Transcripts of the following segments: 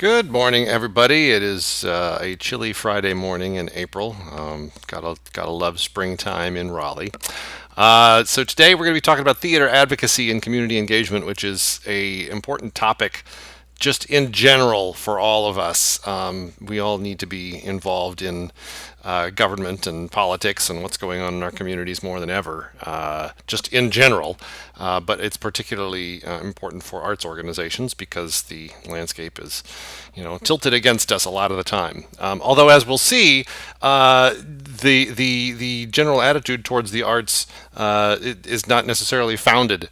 Good morning, everybody. It is a chilly Friday morning in April. Gotta love springtime in Raleigh. So today we're going to be talking about theater advocacy and community engagement, which is a important topic just in general for all of us. We all need to be involved in government and politics and what's going on in our communities more than ever, just in general. But it's particularly important for arts organizations because the landscape is, tilted against us a lot of the time. Although, as we'll see, the general attitude towards the arts is not necessarily founded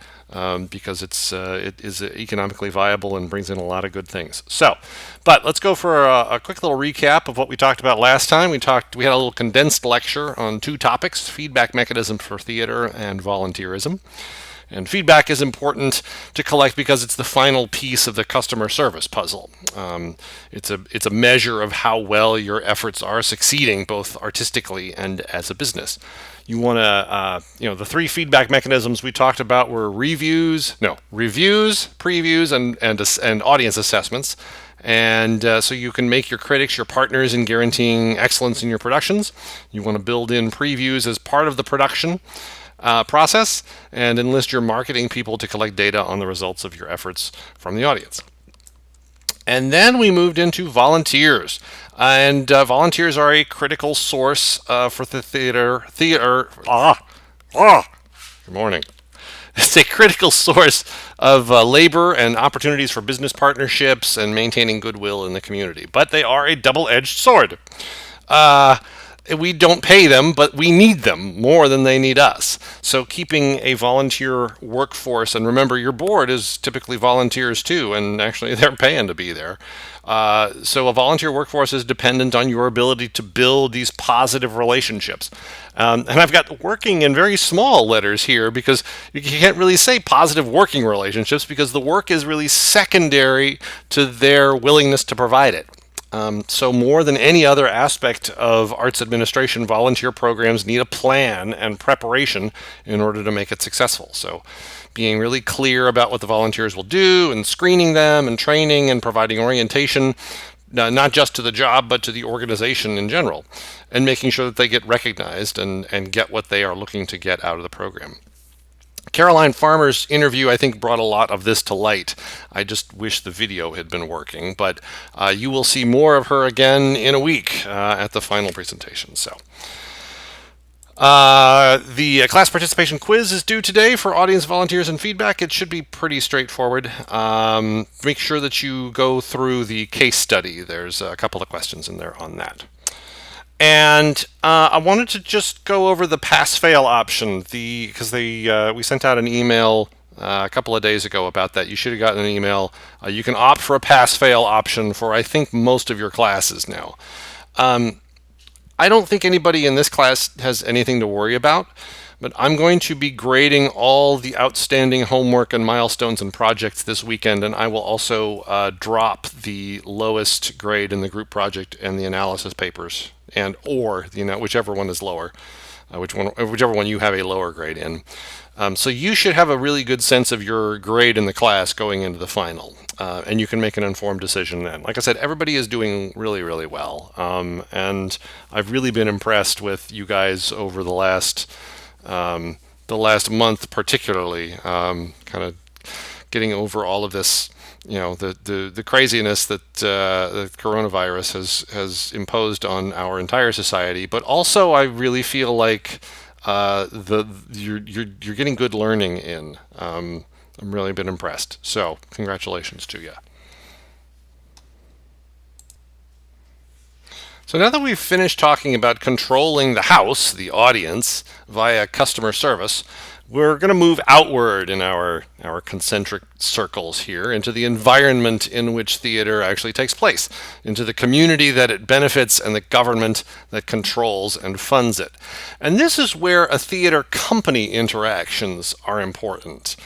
because it is economically viable and brings in a lot of good things. But let's go for a quick little recap of what we talked about last time. We had a little condensed lecture on two topics: feedback mechanisms for theater and volunteerism. And feedback is important to collect because it's the final piece of the customer service puzzle. It's a measure of how well your efforts are succeeding, both artistically and as a business. You want to, the three feedback mechanisms we talked about were reviews, previews, and audience assessments. And so you can make your critics your partners in guaranteeing excellence in your productions. You want to build in previews as part of the production process and enlist your marketing people to collect data on the results of your efforts from the audience. And then we moved into volunteers. And volunteers are a critical source for the theater. Good morning. It's a critical source of labor and opportunities for business partnerships and maintaining goodwill in the community. But they are a double-edged sword. We don't pay them, but we need them more than they need us. So keeping a volunteer workforce, and remember, your board is typically volunteers too, and actually they're paying to be there. So a volunteer workforce is dependent on your ability to build these positive relationships. And I've got working in very small letters here because you can't really say positive working relationships because the work is really secondary to their willingness to provide it. So more than any other aspect of arts administration, volunteer programs need a plan and preparation in order to make it successful. So being really clear about what the volunteers will do and screening them and training and providing orientation, not just to the job, but to the organization in general, and making sure that they get recognized and get what they are looking to get out of the program. Caroline Farmer's interview, I think, brought a lot of this to light. I just wish the video had been working, but you will see more of her again in a week at the final presentation. The class participation quiz is due today for audience, volunteers, and feedback. It should be pretty straightforward. Make sure that you go through the case study. There's a couple of questions in there on that. And I wanted to just go over the pass-fail option, because we sent out an email a couple of days ago about that. You should have gotten an email. You can opt for a pass-fail option for, I think, most of your classes now. I don't think anybody in this class has anything to worry about, but I'm going to be grading all the outstanding homework and milestones and projects this weekend, and I will also drop the lowest grade in the group project and the analysis papers, or whichever one is lower, whichever one you have a lower grade in. So you should have a really good sense of your grade in the class going into the final, and you can make an informed decision then. Like I said, everybody is doing really, really well, and I've really been impressed with you guys over the last month, particularly, kind of getting over all of this, the craziness that the coronavirus has imposed on our entire society. But also, I really feel like you're getting good learning in. I'm really been impressed. So congratulations to you. So now that we've finished talking about controlling the house, the audience, via customer service, we're going to move outward in our concentric circles here into the environment in which theater actually takes place, into the community that it benefits and the government that controls and funds it. And this is where a theater company interactions are important.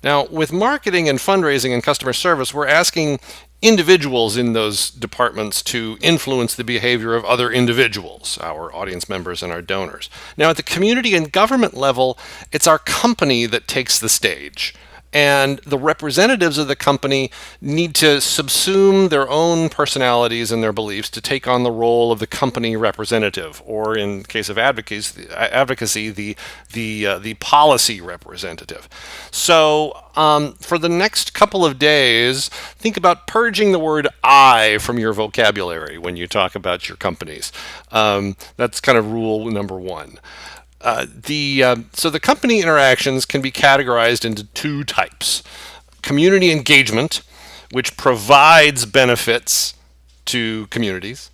Now, with marketing and fundraising and customer service, we're asking individuals in those departments to influence the behavior of other individuals, our audience members and our donors. Now, at the community and government level, it's our company that takes the stage. and the representatives of the company need to subsume their own personalities and their beliefs to take on the role of the company representative, or in case of advocacy, the policy representative. So for the next couple of days, think about purging the word "I" from your vocabulary when you talk about your companies. That's kind of rule number one. So the company interactions can be categorized into two types: community engagement, which provides benefits to communities,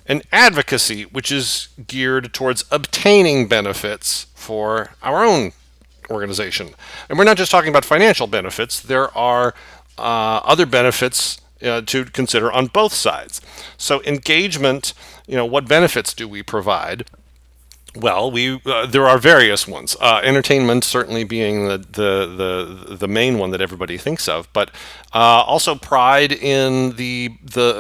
and advocacy, which is geared towards obtaining benefits for our own organization. And we're not just talking about financial benefits. There are other benefits to consider on both sides. So engagement, what benefits do we provide? Well, there are various ones. Entertainment certainly being the main one that everybody thinks of, but also pride in the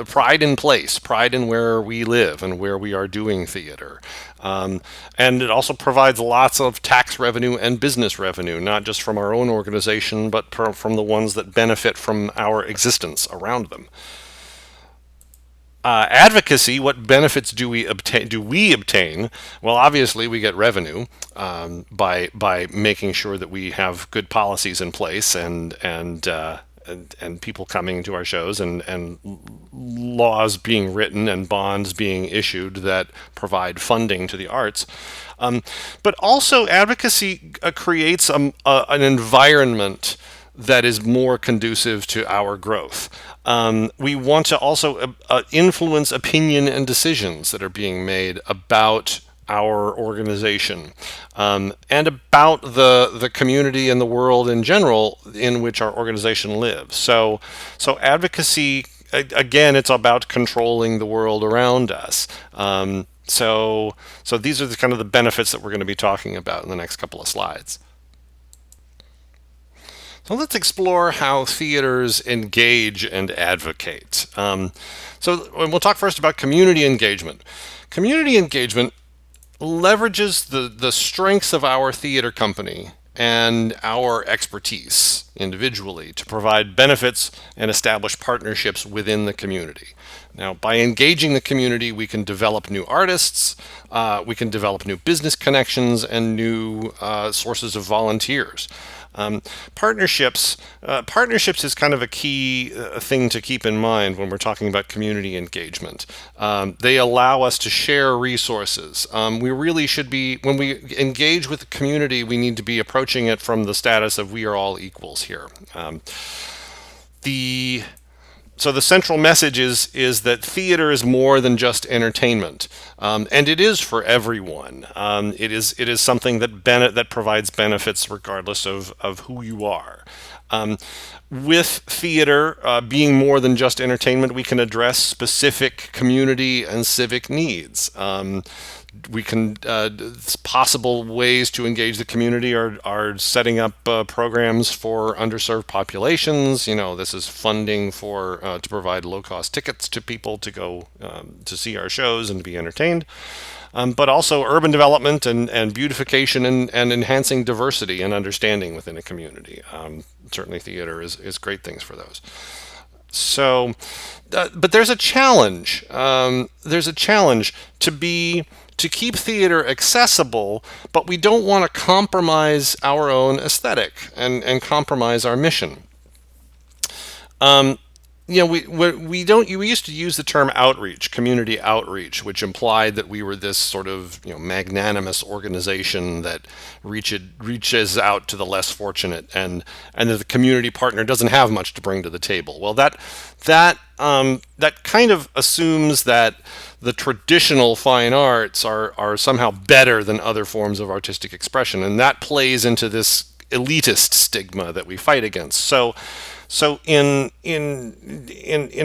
pride in place, pride in where we live and where we are doing theater. And it also provides lots of tax revenue and business revenue, not just from our own organization, but from the ones that benefit from our existence around them. Advocacy, what benefits do we obtain? Well, obviously we get revenue by making sure that we have good policies in place, and people coming to our shows, and laws being written and bonds being issued that provide funding to the arts. But also advocacy creates an environment that is more conducive to our growth. We want to also influence opinion and decisions that are being made about our organization, and about the community and the world in general in which our organization lives. So advocacy, again, it's about controlling the world around us. So these are the kind of the benefits that we're going to be talking about in the next couple of slides. So let's explore how theaters engage and advocate. So we'll talk first about community engagement. Community engagement leverages the strengths of our theater company and our expertise individually to provide benefits and establish partnerships within the community. Now, by engaging the community, we can develop new artists, we can develop new business connections, and new sources of volunteers. Partnerships is kind of a key thing to keep in mind when we're talking about community engagement. They allow us to share resources. We really should be, when we engage with the community, we need to be approaching it from the status of we are all equals here. So the central message is that theater is more than just entertainment, and it is for everyone. It is something that provides benefits regardless of who you are. With theater being more than just entertainment, we can address specific community and civic needs. We can possible ways to engage the community are setting up programs for underserved populations. This is funding for to provide low-cost tickets to people to go to see our shows and be entertained. But also urban development and beautification and enhancing diversity and understanding within a community. Certainly theater is great things for those. So, but there's a challenge. There's a challenge to keep theater accessible, but we don't want to compromise our own aesthetic and compromise our mission. We used to use the term outreach, community outreach, which implied that we were this sort of magnanimous organization that reaches out to the less fortunate, and that the community partner doesn't have much to bring to the table. Well, that kind of assumes that the traditional fine arts are somehow better than other forms of artistic expression, and that plays into this elitist stigma that we fight against. So in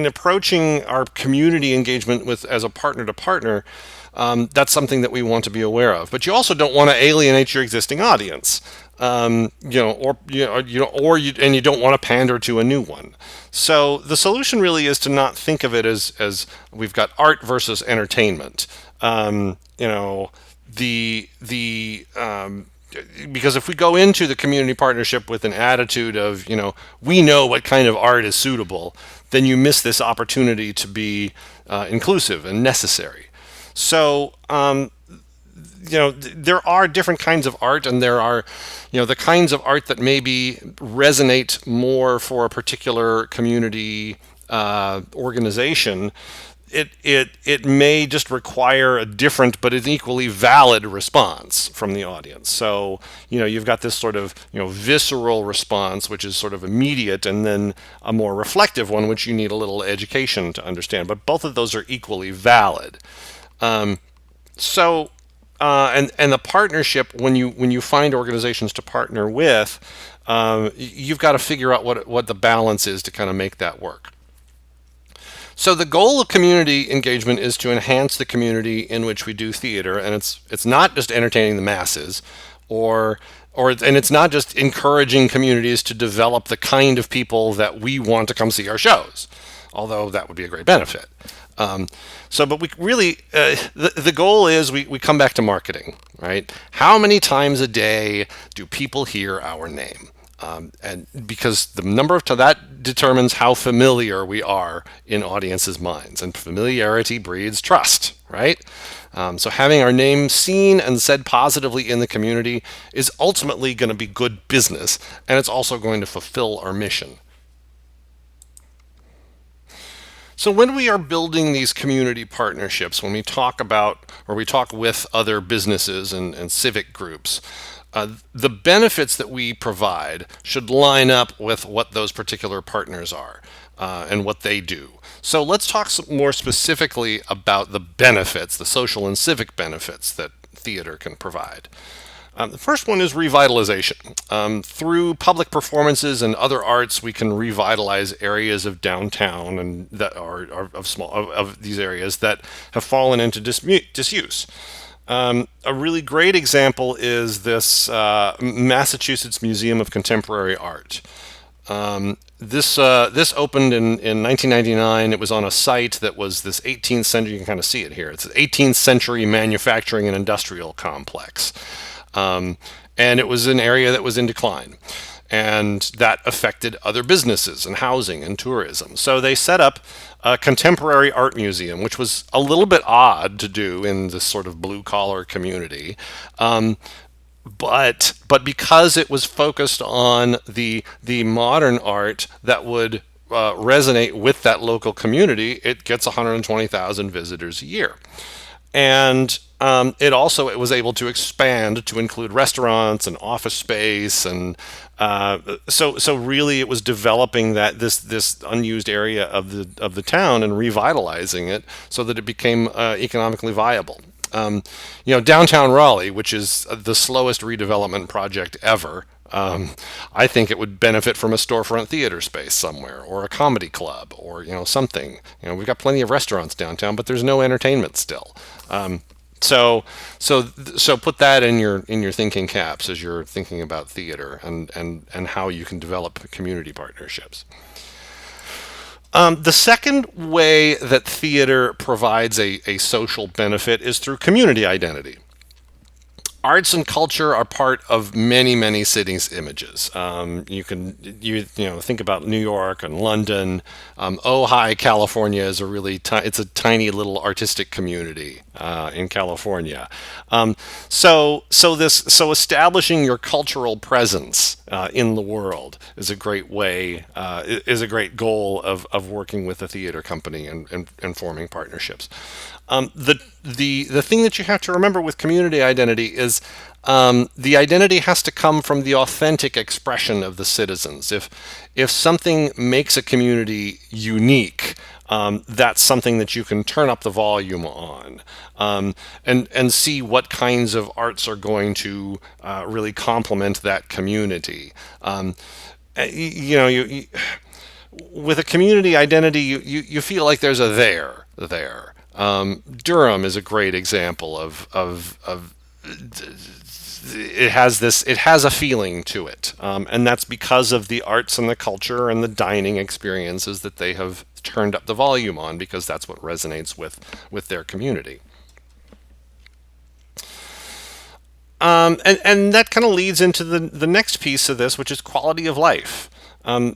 approaching our community engagement as a partner to partner, that's something that we want to be aware of. But you also don't want to alienate your existing audience, and you don't want to pander to a new one. So the solution really is to not think of it as we've got art versus entertainment. because if we go into the community partnership with an attitude of, we know what kind of art is suitable, then you miss this opportunity to be inclusive and necessary. So, there are different kinds of art, and there are, the kinds of art that maybe resonate more for a particular community organization. It may just require a different but an equally valid response from the audience. So, you've got this sort of, visceral response, which is sort of immediate, and then a more reflective one, which you need a little education to understand. But both of those are equally valid. So, and the partnership, when you find organizations to partner with, you've got to figure out what the balance is to kind of make that work. So the goal of community engagement is to enhance the community in which we do theater, and it's not just entertaining the masses, and it's not just encouraging communities to develop the kind of people that we want to come see our shows, although that would be a great benefit. But we really, the goal is we come back to marketing, right? How many times a day do people hear our name? And because the number of that determines how familiar we are in audiences' minds, and familiarity breeds trust, right? So having our name seen and said positively in the community is ultimately going to be good business, and it's also going to fulfill our mission. So when we are building these community partnerships, when we talk about or we talk with other businesses and civic groups, the benefits that we provide should line up with what those particular partners are and what they do. So let's talk more specifically about the benefits, the social and civic benefits that theater can provide. The first one is revitalization. Through public performances and other arts, we can revitalize areas of downtown and that are of these areas that have fallen into disuse. A really great example is this Massachusetts Museum of Contemporary Art. This opened in 1999. It was on a site that was this 18th century. You can kind of see it here. It's an 18th century manufacturing and industrial complex. And it was an area that was in decline. And that affected other businesses and housing and tourism. So they set up a contemporary art museum, which was a little bit odd to do in this sort of blue-collar community. But because it was focused on the modern art that would resonate with that local community, it gets 120,000 visitors a year. And it was able to expand to include restaurants and office space, and so really it was developing this unused area of the town and revitalizing it so that it became economically viable. Downtown Raleigh, which is the slowest redevelopment project ever. I think it would benefit from a storefront theater space somewhere, or a comedy club, or something. We've got plenty of restaurants downtown, but there's no entertainment still. So put that in your thinking caps as you're thinking about theater and how you can develop community partnerships. The second way that theater provides a social benefit is through community identity. Arts and culture are part of many, many cities' images. You think about New York and London. Ojai, California is it's a tiny little artistic community in California. So establishing your cultural presence in the world is a great way, is a great goal of working with a theater company and forming partnerships. The thing that you have to remember with community identity is the identity has to come from the authentic expression of the citizens. If something makes a community unique, that's something that you can turn up the volume on and see what kinds of arts are going to really complement that community. With a community identity, you feel like there's a there. Durham is a great example of it has a feeling to it, and that's because of the arts and the culture and the dining experiences that they have turned up the volume on, because that's what resonates with their community. And that kind of leads into the next piece of this, which is quality of life.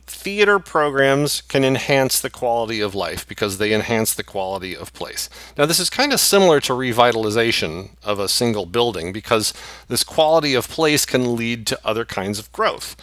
Theater programs can enhance the quality of life because they enhance the quality of place. Now, this is kind of similar to revitalization of a single building because this quality of place can lead to other kinds of growth.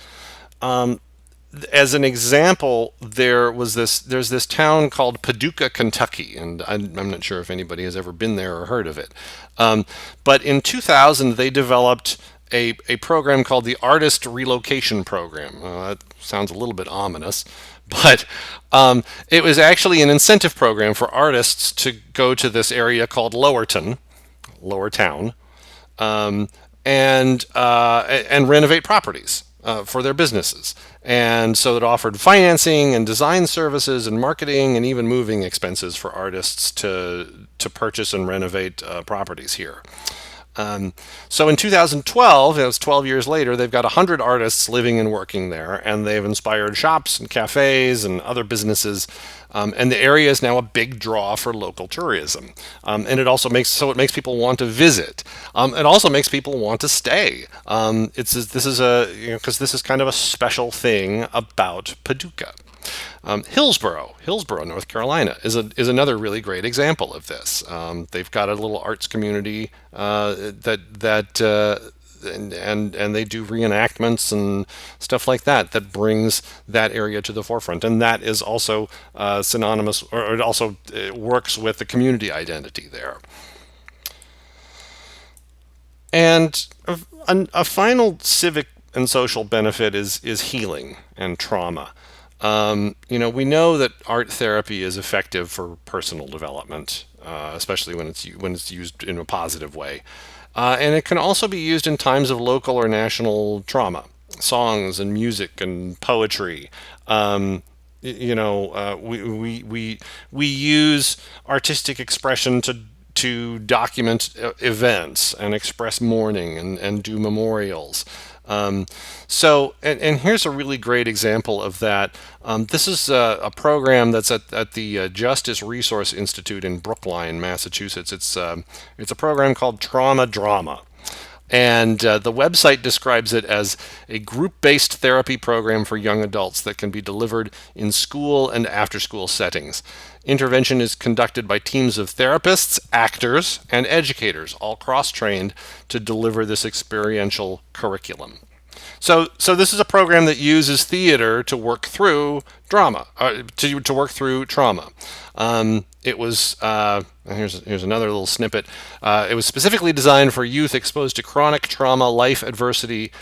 As an example, there's this town called Paducah, Kentucky, and I'm not sure if anybody has ever been there or heard of it. But in 2000, they developed a program called the Artist Relocation Program. That sounds a little bit ominous, but it was actually an incentive program for artists to go to this area called Lower Town, and renovate properties for their businesses. And so it offered financing and design services and marketing and even moving expenses for artists to purchase and renovate properties here. So in 2012, it was 12 years later, they've got 100 artists living and working there, and they've inspired shops and cafes and other businesses. And the area is now a big draw for local tourism. And it makes people want to visit. It also makes people want to stay. Because this is kind of a special thing about Paducah. Hillsborough, North Carolina, is another really great example of this. They've got a little arts community and they do reenactments and stuff like that brings that area to the forefront, and that is also synonymous, or it also works with the community identity there. And a final civic and social benefit is healing and trauma. We know that art therapy is effective for personal development, especially when it's used in a positive way, and it can also be used in times of local or national trauma. Songs and music and poetry. We use artistic expression to document events and express mourning and do memorials. And here's a really great example of that. This is a program that's at the Justice Resource Institute in Brookline, Massachusetts. It's a program called Trauma Drama. And the website describes it as a group-based therapy program for young adults that can be delivered in school and after-school settings. Intervention is conducted by teams of therapists, actors, and educators, all cross-trained to deliver this experiential curriculum. So this is a program that uses theater to work through drama, to work through trauma. It was here's another little snippet. It was specifically designed for youth exposed to chronic trauma, life adversity,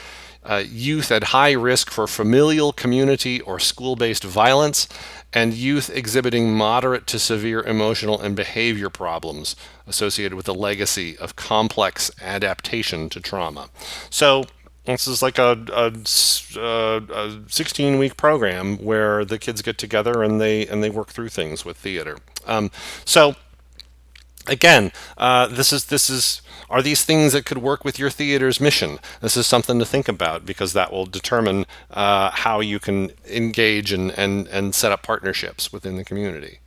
youth at high risk for familial, community, or school-based violence, and youth exhibiting moderate to severe emotional and behavior problems associated with the legacy of complex adaptation to trauma. So this is like a 16-week program where the kids get together and they work through things with theater. So again, are these things that could work with your theater's mission? This is something to think about because that will determine how you can engage and set up partnerships within the community.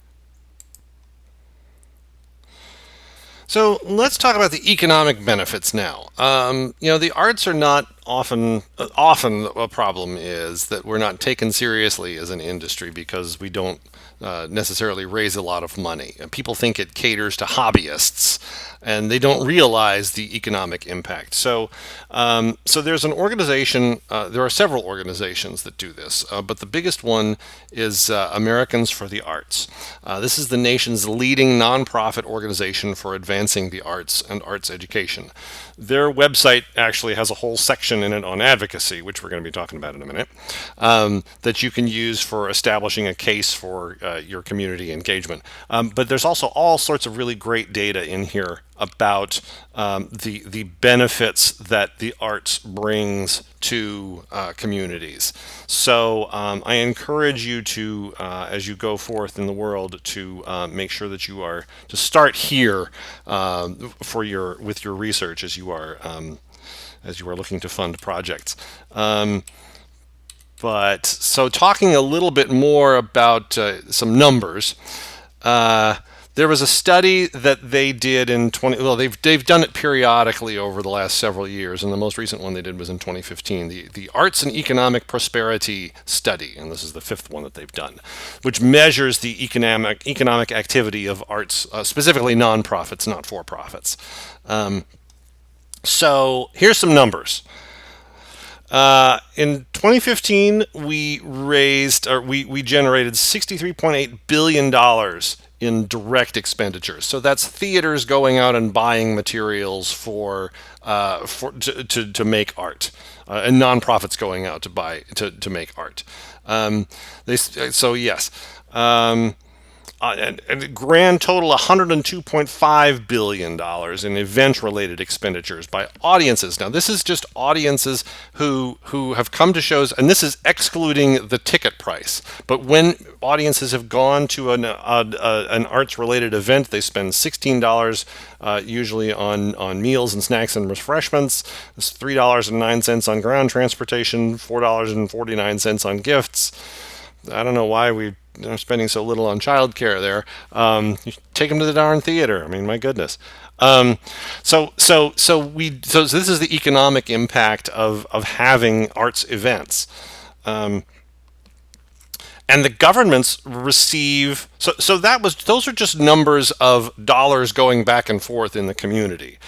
So let's talk about the economic benefits now. The arts are not often a problem is that we're not taken seriously as an industry because we don't necessarily raise a lot of money. People think it caters to hobbyists, and they don't realize the economic impact. So there's an organization. There are several organizations that do this, but the biggest one is Americans for the Arts. This is the nation's leading nonprofit organization for advancing the arts and arts education. Their website actually has a whole section in it on advocacy, which we're going to be talking about in a minute, that you can use for establishing a case for your community engagement. But there's also all sorts of really great data in here about the benefits that the arts brings to communities. So I encourage you to, as you go forth in the world, to make sure that you are to start here with your research as you are looking to fund projects. But so talking a little bit more about some numbers. There was a study that they did in 20. Well, they've done it periodically over the last several years, and the most recent one they did was in 2015. The Arts and Economic Prosperity Study, and this is the fifth one that they've done, which measures the economic activity of arts, specifically nonprofits, not for profits. So here's some numbers. In 2015, we generated $63.8 billion in direct expenditures. So that's theaters going out and buying materials to make art, and nonprofits going out to make art. So yes. And a grand total $102.5 billion in event-related expenditures by audiences. Now, this is just audiences who have come to shows, and this is excluding the ticket price. But when audiences have gone to an arts-related event, they spend $16 usually on meals and snacks and refreshments. It's $3.09 on ground transportation, $4.49 on gifts. I don't know why we're spending so little on childcare there. You take them to the darn theater. I mean, my goodness. So this is the economic impact of having arts events. And the governments receive, those are just numbers of dollars going back and forth in the community.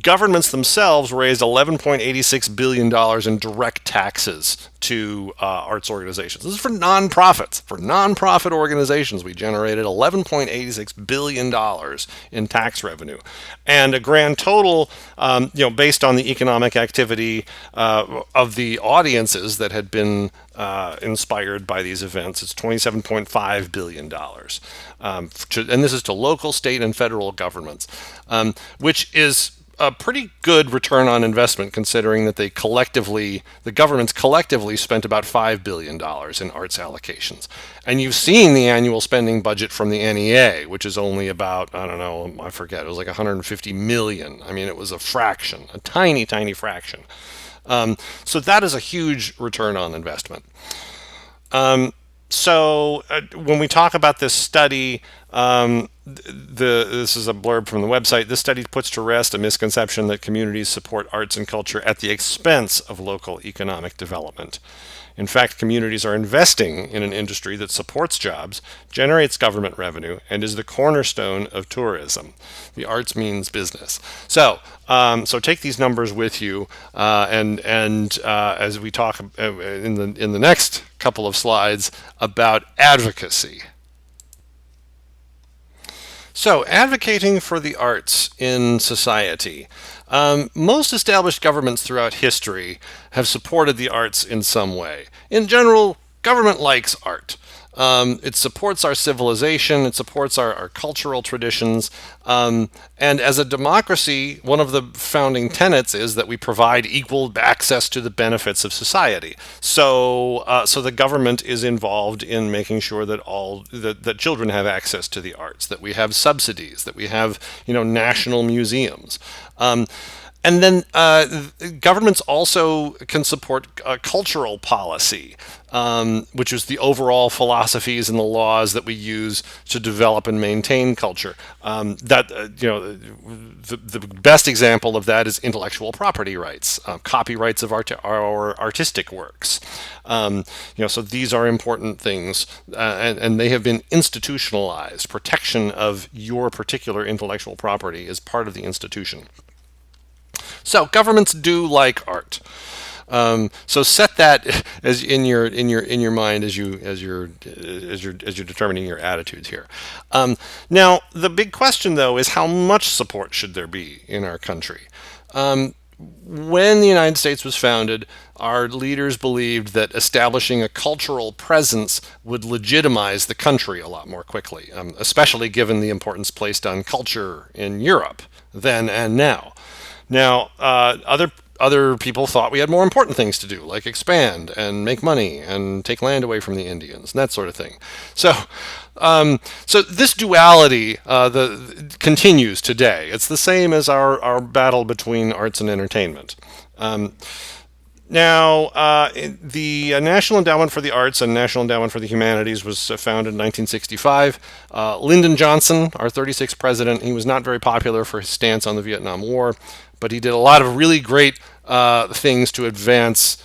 Governments themselves raised $11.86 billion in direct taxes to arts organizations. This is for nonprofits. For nonprofit organizations, we generated $11.86 billion in tax revenue. And a grand total, based on the economic activity of the audiences that had been inspired by these events, it's $27.5 billion. And this is to local, state, and federal governments, which is a pretty good return on investment, considering that the governments collectively spent about $5 billion in arts allocations. And you've seen the annual spending budget from the NEA, which is only about, I don't know, I forget, it was like 150 million. I mean, it was a fraction, a tiny, tiny fraction. So that is a huge return on investment. So when we talk about this study, this is a blurb from the website. This study puts to rest a misconception that communities support arts and culture at the expense of local economic development. In fact, communities are investing in an industry that supports jobs, generates government revenue, and is the cornerstone of tourism. The arts means business. So take these numbers with you, and as we talk in the next couple of slides about advocacy. So, advocating for the arts in society. Most established governments throughout history have supported the arts in some way. In general, government likes art. It supports our civilization, it supports our cultural traditions, and as a democracy, one of the founding tenets is that we provide equal access to the benefits of society. So the government is involved in making sure that that children have access to the arts, that we have subsidies, that we have national museums. And then governments also can support cultural policy, which is the overall philosophies and the laws that we use to develop and maintain culture. The best example of that is intellectual property rights, copyrights of our artistic works. So these are important things, and they have been institutionalized. Protection of your particular intellectual property is part of the institution. So governments do like art. So set that as in your mind as you're determining your attitudes here. Now the big question though is how much support should there be in our country? When the United States was founded, our leaders believed that establishing a cultural presence would legitimize the country a lot more quickly, especially given the importance placed on culture in Europe then and now. Now, other people thought we had more important things to do, like expand and make money and take land away from the Indians and that sort of thing. So this duality continues today. It's the same as our battle between arts and entertainment. Now, the National Endowment for the Arts and National Endowment for the Humanities was founded in 1965. Lyndon Johnson, our 36th president, he was not very popular for his stance on the Vietnam War, but he did a lot of really great things to advance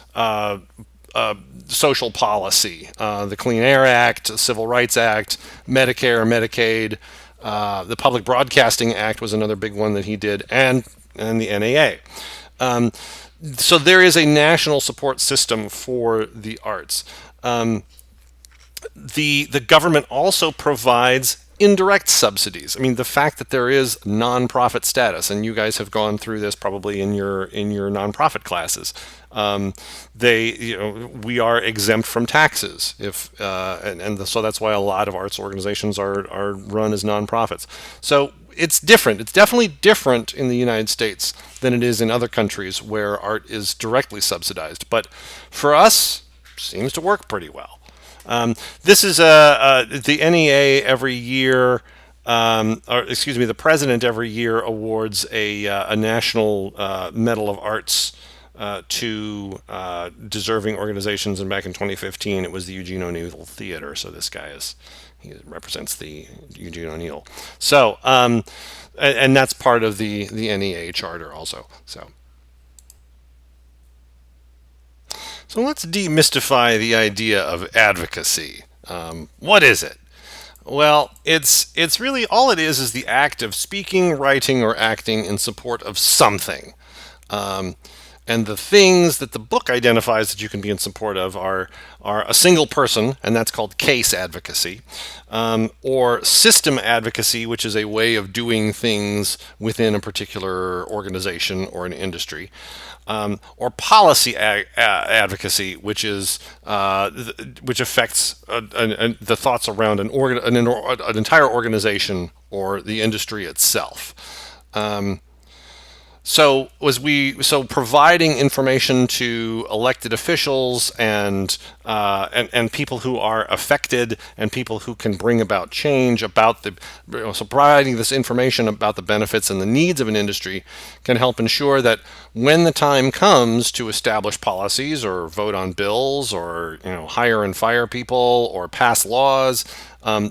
social policy. The Clean Air Act, the Civil Rights Act, Medicare, Medicaid, the Public Broadcasting Act was another big one that he did, and the NAA. So there is a national support system for the arts. The government also provides indirect subsidies. I mean, the fact that there is nonprofit status, and you guys have gone through this probably in your nonprofit classes. We are exempt from taxes so that's why a lot of arts organizations are run as nonprofits. So it's different. It's definitely different in the United States than it is in other countries where art is directly subsidized. But for us, seems to work pretty well. This is the NEA every year, or excuse me, the president every year awards a national Medal of Arts to deserving organizations. And back in 2015, it was the Eugene O'Neill Theater. So this guy he represents the Eugene O'Neill. So and that's part of the NEA charter also. So let's demystify the idea of advocacy. What is it? Well, it's really all it is the act of speaking, writing, or acting in support of something. Um, and the things that the book identifies that you can be in support of are a single person, and that's called case advocacy, or system advocacy, which is a way of doing things within a particular organization or an industry, or policy advocacy, which affects the thoughts around an entire organization or the industry itself. So providing information to elected officials and people who are affected and people who can bring about change about so providing this information about the benefits and the needs of an industry can help ensure that when the time comes to establish policies or vote on bills or hire and fire people or pass laws,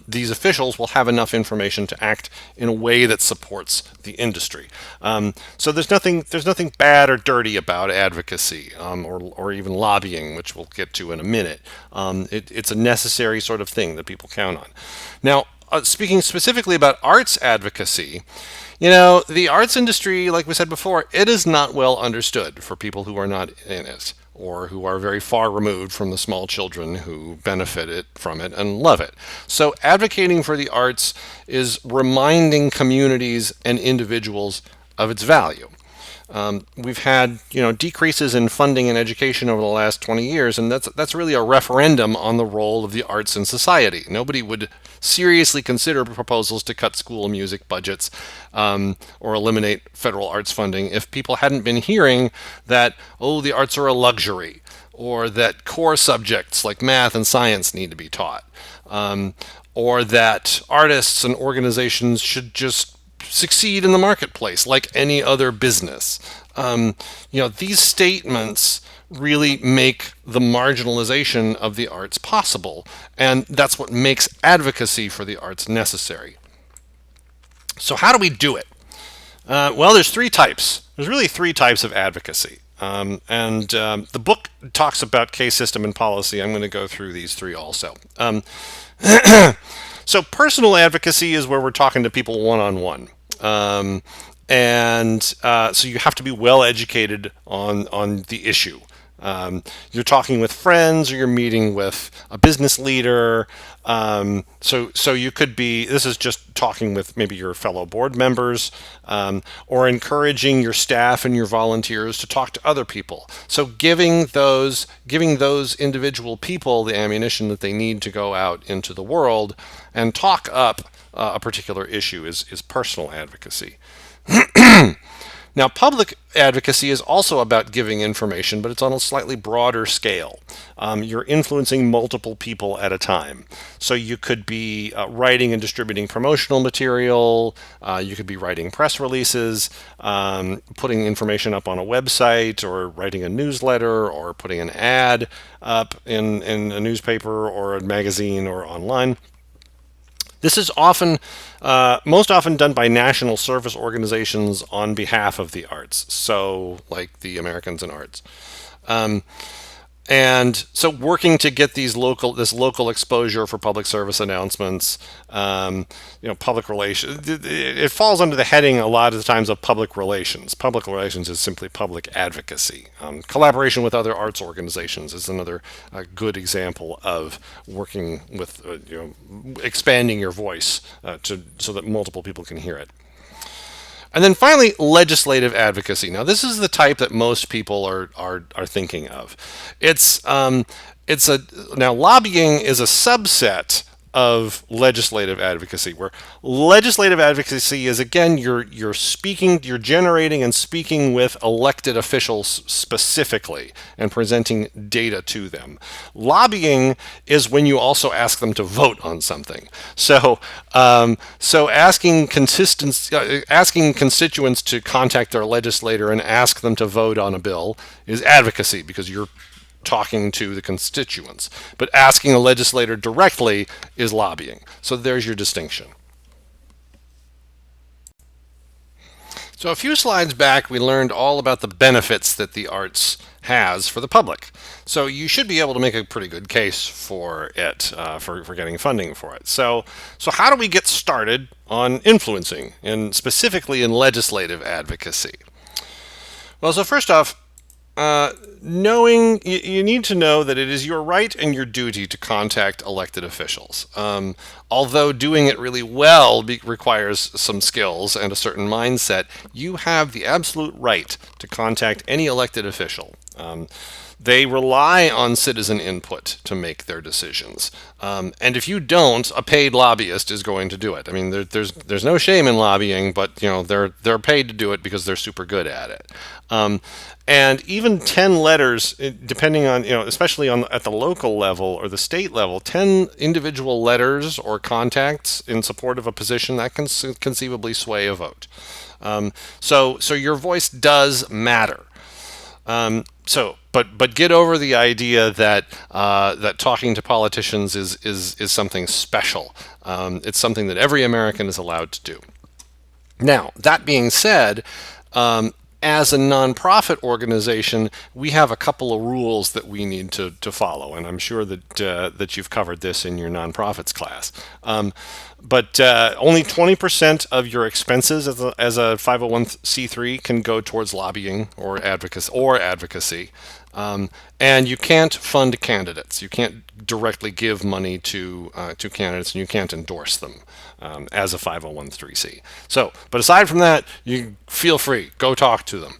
these officials will have enough information to act in a way that supports the industry. So there's nothing bad or dirty about advocacy or even lobbying, which we'll get to in a minute. It's a necessary sort of thing that people count on. Now, speaking specifically about arts advocacy, the arts industry, like we said before, it is not well understood for people who are not in it or who are very far removed from the small children who benefit from it and love it. So advocating for the arts is reminding communities and individuals of its value. We've had decreases in funding and education over the last 20 years, and that's really a referendum on the role of the arts in society. Nobody would seriously consider proposals to cut school music budgets or eliminate federal arts funding if people hadn't been hearing that the arts are a luxury, or that core subjects like math and science need to be taught, or that artists and organizations should just succeed in the marketplace like any other business. These statements really make the marginalization of the arts possible, and that's what makes advocacy for the arts necessary. So how do we do it? Well, there's three types. There's really three types of advocacy. The book talks about case system and policy. I'm going to go through these three also. So personal advocacy is where we're talking to people one-on-one. So you have to be well educated on the issue. You're talking with friends or you're meeting with a business leader. So you could be, this is just talking with maybe your fellow board members, or encouraging your staff and your volunteers to talk to other people. So giving those individual people the ammunition that they need to go out into the world and talk up a particular issue is personal advocacy. Now, public advocacy is also about giving information, but it's on a slightly broader scale. You're influencing multiple people at a time. So you could be writing and distributing promotional material, you could be writing press releases, putting information up on a website, or writing a newsletter, or putting an ad up in a newspaper or a magazine or online. This is most often done by national service organizations on behalf of the arts, so like the Americans in Arts. Um, and so working to get this local exposure for public service announcements, public relations, it falls under the heading a lot of the times of public relations. Public relations is simply public advocacy. Collaboration with other arts organizations is another good example of working with, expanding your voice so that multiple people can hear it. And then finally, legislative advocacy. Now, this is the type that most people are thinking of. Now lobbying is a subset of legislative advocacy, where legislative advocacy is, again, you're generating and speaking with elected officials specifically and presenting data to them. Lobbying is when you also ask them to vote on something. So asking constituents to contact their legislator and ask them to vote on a bill is advocacy, because you're talking to the constituents. But asking a legislator directly is lobbying. So there's your distinction. So a few slides back, we learned all about the benefits that the arts has for the public. So you should be able to make a pretty good case for it, for getting funding for it. So how do we get started on influencing, and specifically in legislative advocacy? Well, so first off, you need to know that it is your right and your duty to contact elected officials. Although doing it really well requires some skills and a certain mindset, you have the absolute right to contact any elected official. They rely on citizen input to make their decisions. And if you don't, a paid lobbyist is going to do it. I mean, there's no shame in lobbying, but they're paid to do it because they're super good at it. And even 10 letters, depending on, especially at the local level or the state level, 10 individual letters or contacts in support of a position, that can conceivably sway a vote. So your voice does matter. But get over the idea that talking to politicians is something special. It's something that every American is allowed to do. Now, that being said, as a nonprofit organization, we have a couple of rules that we need to follow, and I'm sure that you've covered this in your nonprofits class. But only 20% of your expenses as a 501c3 can go towards lobbying or advocacy. And you can't fund candidates. You can't directly give money to candidates, and you can't endorse them as a 501c3. But aside from that, you feel free. Go talk to them.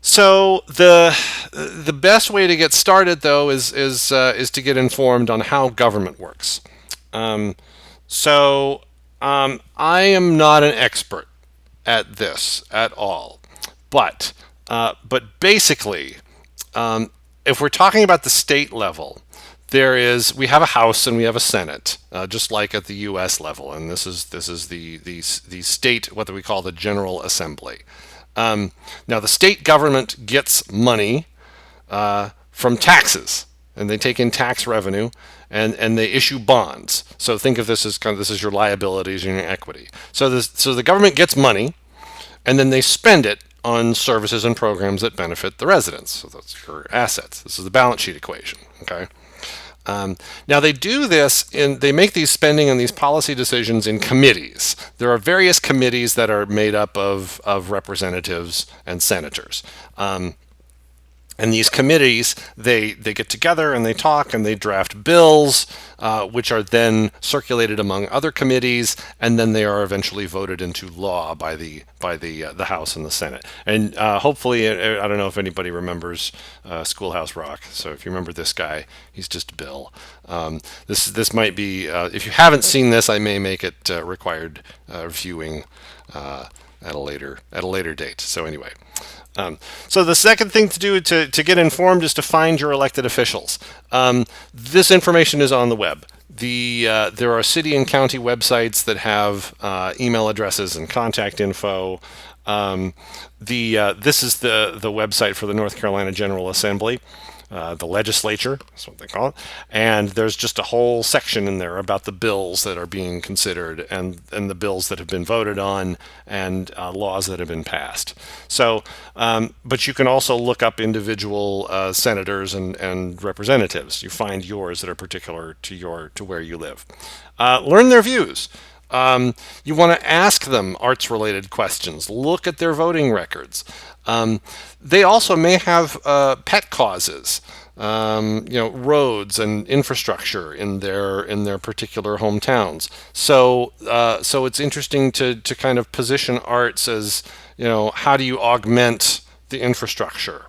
So the best way to get started, though, is to get informed on how government works. I am not an expert at this at all, but basically, if we're talking about the state level, we have a House and we have a Senate, just like at the U.S. level, and this is the state, what we call the General Assembly. Now, the state government gets money from taxes, and they take in tax revenue, and they issue bonds. So think of this as this is your liabilities and your equity. So the government gets money, and then they spend it on services and programs that benefit the residents. So that's your assets. This is the balance sheet equation. Okay. Now they do this they make these spending and these policy decisions in committees. There are various committees that are made up of representatives and senators. And these committees, they get together and they talk and they draft bills, which are then circulated among other committees, and then they are eventually voted into law by the House and the Senate. And hopefully, I don't know if anybody remembers Schoolhouse Rock. So if you remember this guy, he's just Bill. This might be, if you haven't seen this, I may make it required viewing at a later date. So anyway, so the second thing to do to get informed is to find your elected officials. This information is on the web. There are city and county websites that have email addresses and contact info. This is the website for the North Carolina General Assembly. The legislature, that's what they call it. And there's just a whole section in there about the bills that are being considered and the bills that have been voted on and laws that have been passed. So, but you can also look up individual senators and representatives. You find yours that are particular to where you live. Learn their views. You want to ask them arts-related questions. Look at their voting records. They also may have pet causes, roads and infrastructure in their particular hometowns. So it's interesting to kind of position arts as, how do you augment the infrastructure?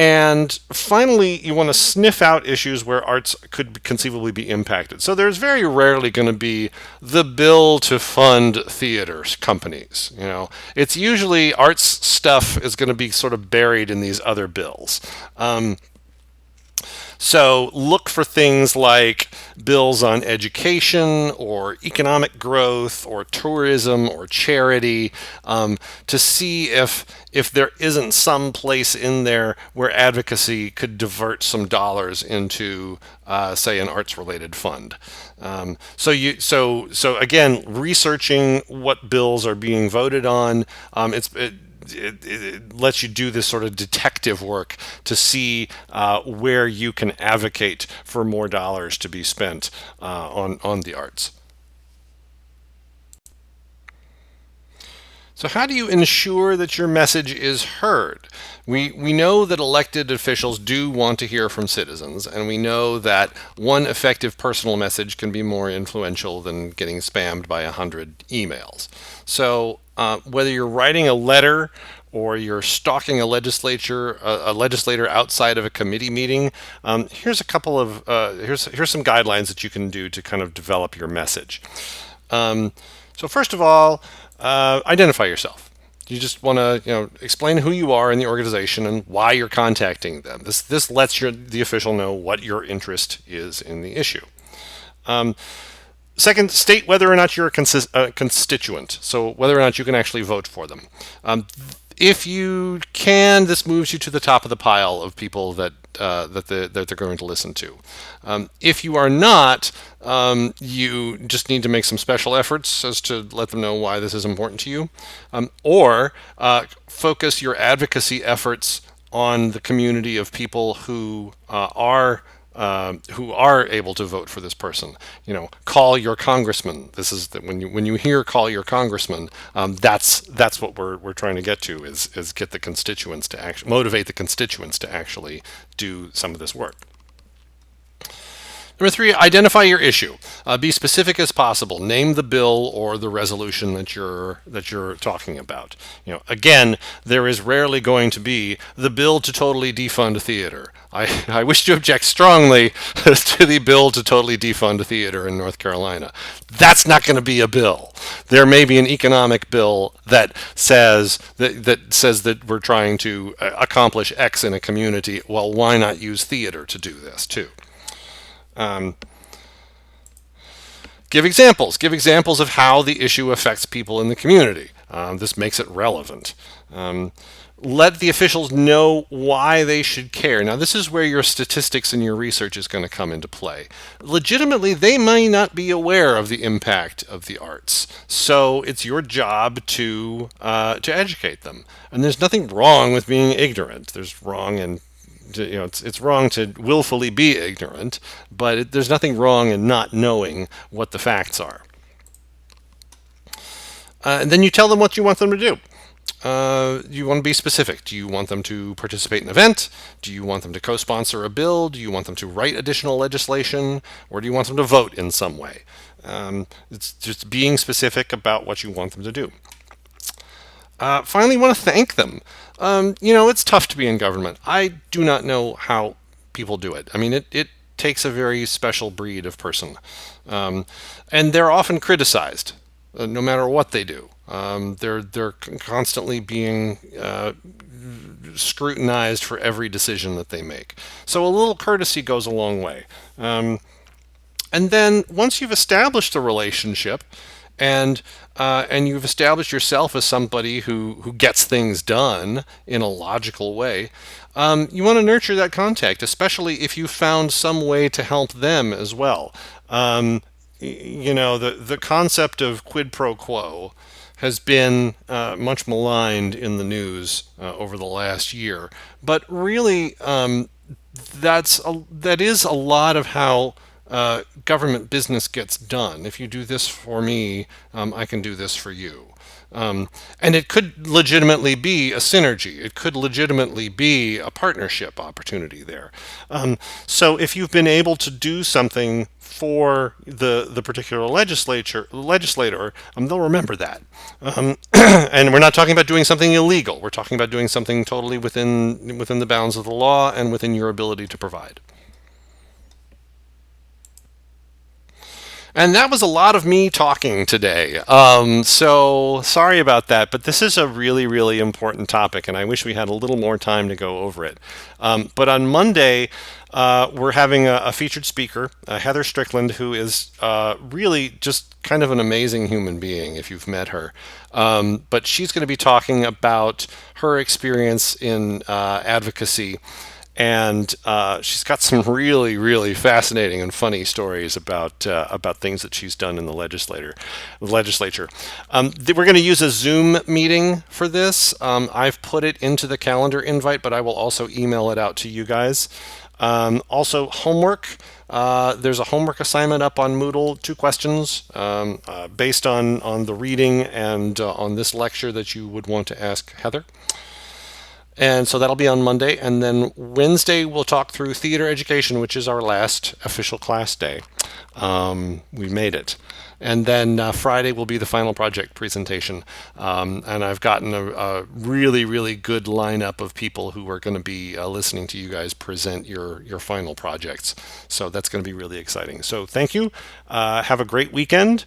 And finally, you want to sniff out issues where arts could conceivably be impacted. So there's very rarely going to be the bill to fund theater companies. It's usually arts stuff is going to be sort of buried in these other bills. So look for things like bills on education or economic growth or tourism or charity, to see if there isn't some place in there where advocacy could divert some dollars into, say, an arts-related fund. So again, researching what bills are being voted on. It lets you do this sort of detective work to see where you can advocate for more dollars to be spent on the arts. So how do you ensure that your message is heard? We know that elected officials do want to hear from citizens, and we know that one effective personal message can be more influential than getting spammed by 100 emails. So whether you're writing a letter or you're stalking a legislator outside of a committee meeting, here's here's some guidelines that you can do to kind of develop your message. So first of all, identify yourself. You just want to, explain who you are in the organization and why you're contacting them. This lets the official know what your interest is in the issue. Second, state whether or not you're a constituent, so whether or not you can actually vote for them. If you can, this moves you to the top of the pile of people that they're going to listen to. If you are not, you just need to make some special efforts as to let them know why this is important to you, or focus your advocacy efforts on the community of people who are able to vote for this person. Call your congressman. This is when you hear "call your congressman," that's what we're trying to get to is get the constituents to actually motivate the constituents to actually do some of this work. Number 3, identify your issue. Be specific as possible. Name the bill or the resolution that you're talking about. Again, there is rarely going to be the bill to totally defund theater. I wish to object strongly to the bill to totally defund theater in North Carolina. That's not going to be a bill. There may be an economic bill that says that we're trying to accomplish X in a community. Well, why not use theater to do this too? Give examples. Give examples of how the issue affects people in the community. This makes it relevant. Let the officials know why they should care. Now, this is where your statistics and your research is going to come into play. Legitimately, they may not be aware of the impact of the arts, so it's your job to educate them. And there's nothing wrong with being ignorant. There's wrong and it's wrong to willfully be ignorant, but there's nothing wrong in not knowing what the facts are. And then you tell them what you want them to do. You want to be specific. Do you want them to participate in an event? Do you want them to co-sponsor a bill? Do you want them to write additional legislation? Or do you want them to vote in some way? It's just being specific about what you want them to do. Finally, you want to thank them. It's tough to be in government. I do not know how people do it. I mean, it takes a very special breed of person. And they're often criticized. no matter what they do. They're constantly being scrutinized for every decision that they make. So a little courtesy goes a long way. And then once you've established the relationship, and you've established yourself as somebody who gets things done in a logical way, you want to nurture that contact, especially if you found some way to help them as well. The concept of quid pro quo has been much maligned in the news over the last year, but really, that is a lot of how government business gets done. If you do this for me, I can do this for you. And it could legitimately be a synergy. It could legitimately be a partnership opportunity there. So if you've been able to do something for the particular legislator, they'll remember that. And we're not talking about doing something illegal. We're talking about doing something totally within the bounds of the law and within your ability to provide. And that was a lot of me talking today. So sorry about that, but this is a really, really important topic, and I wish we had a little more time to go over it. But on Monday, we're having a featured speaker, Heather Strickland, who is really just kind of an amazing human being if you've met her. But she's going to be talking about her experience in advocacy, and she's got some really, really fascinating and funny stories about things that she's done in the legislature. We're going to use a Zoom meeting for this. I've put it into the calendar invite, but I will also email it out to you guys. Also, homework. There's a homework assignment up on Moodle, 2 questions based on the reading and on this lecture that you would want to ask Heather. And so that'll be on Monday. And then Wednesday, we'll talk through theater education, which is our last official class day. We made it. And then Friday will be the final project presentation. And I've gotten a really, really good lineup of people who are going to be listening to you guys present your final projects. So that's going to be really exciting. So thank you. Have a great weekend.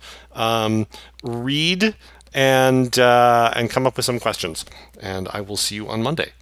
Read and come up with some questions. And I will see you on Monday.